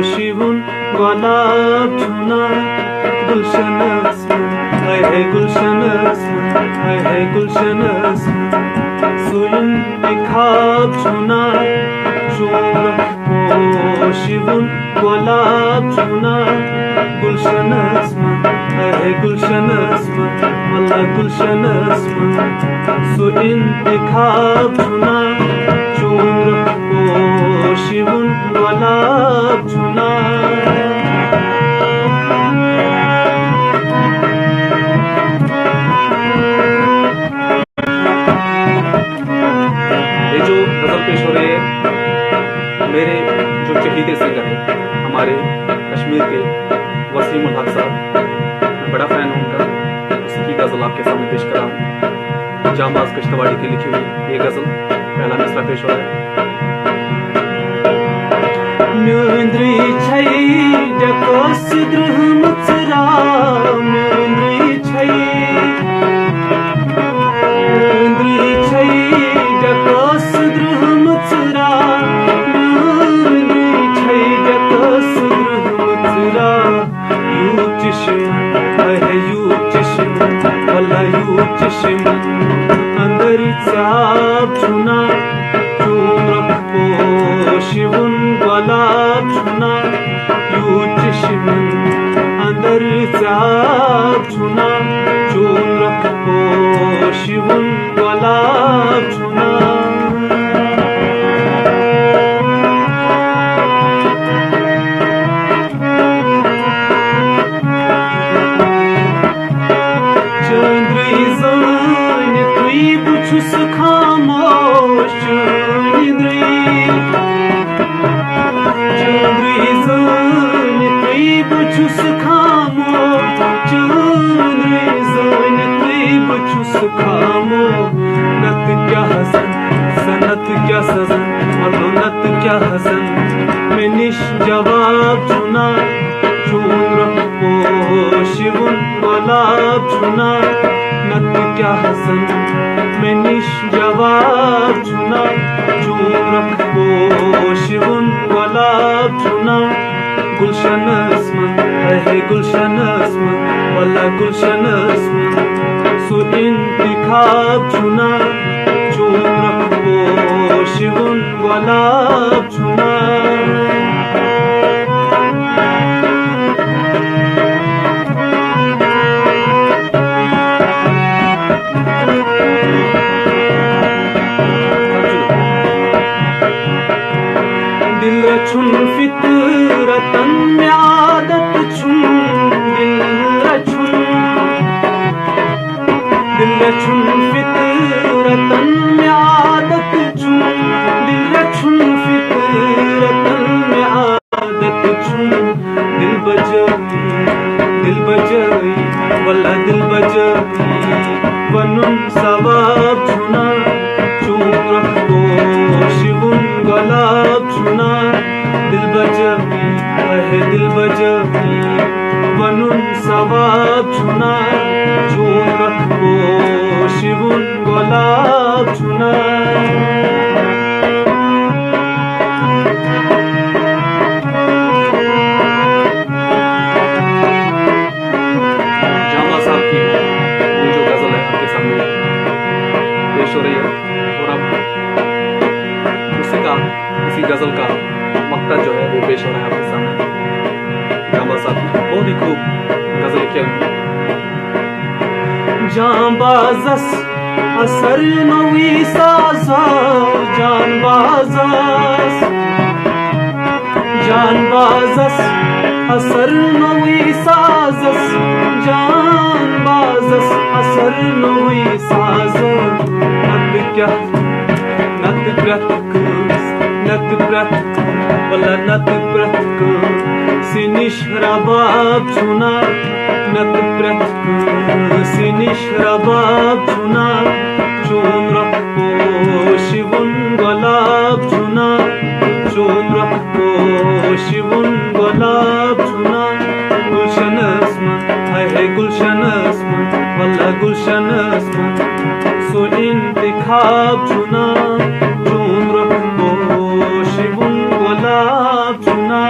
पोशिवून गुलाबचुना गुलशनस्मन है गुलशनस्मन है गुलशनस्मन सुइन खाबचुना चूर पोशिवून गुलाबचुना गुलशनस्मन है गुलशनस्मन वल्ला गुलशनस्मन सुइन खाबचुना चूर पोशिवून गुलाबचुना पेश हो रही है मेरे जो चहीते सिंगर हैं हमारे कश्मीर के वसीम उल हक साहब, मैं बड़ा फैन हूँ उनका। उसकी गज़ल आपके सामने पेश करा हूँ। जांबाज कश्तवाड़ी की लिखी हुई ये गज़ल पहला मिसरा पेश हो रहा है। म्यूंद्री छई जकोस द्रुहम चरा म्यूंद्री छई जकोस द्रुहम चरा म्यूंद्री छई जकोस द्रुहम चरा यू चिश्म वल्ला यू चिश्म अंदर चाप चुना चूर पोशिवून गुलाबचुना यू चिश्म अंदर चाप चुना चूर पोशिवून गुलाबचुना चंद्री ज़ान तुई बुछुस खामोश बुछुस खामोश चंद्री ज़ान तुई बुछुस खामोश नत क्या हसन सनत क्या सजन और नत क्या हसन मैं निश जवाब चुना चूर पोशिवून गुलाबचुना नत क्या हसन मैं निश जवाब चुना चूर पोशिवून गुलाबचुना गुलशनस्मन है गुलशनस्मन वल्ला गुलशनस्मन सुइन खाबचुना चूर पोशिवून गुलाबचुना दिल रचुन फितरतन में आदत छुन दिल रचुन फितरतन में आदत छुन दिल रचुन फितरतन में आदत छुन दिल बजाई वल्ला दिल बजाई वनुन सवाब छुना चूर पोशिवून गुलाबचुना दिल बजाई वनुन सवाब छुना चूर पोशिवून गुलाबचुना जामा साहब की वो जो गजल है आपके सामने पेश हो रही है और अब इसी गजल का मक्ता जो है वो पेश हो रहा है आपके सामने। जांबा साहब की बहुत ही खूब गजल लिखी हुई। जांबाजस असर नवी साजा जानबाजस असर नवी साजस जानबाजस असर नवी साज नत ब्रत वल्ला नत ब्रत सिनिश रबाब चुना नत ब्रत सिनिश रबाब चुना चूर पोशिवून गुलाबचुना चूर पोशिवून गुलाबचुना गुलशनस्मन है गुलशनस्मन वल्ला गुलशनस्मन सुइन खाबचुना चूर पोशिवून गुलाबचुना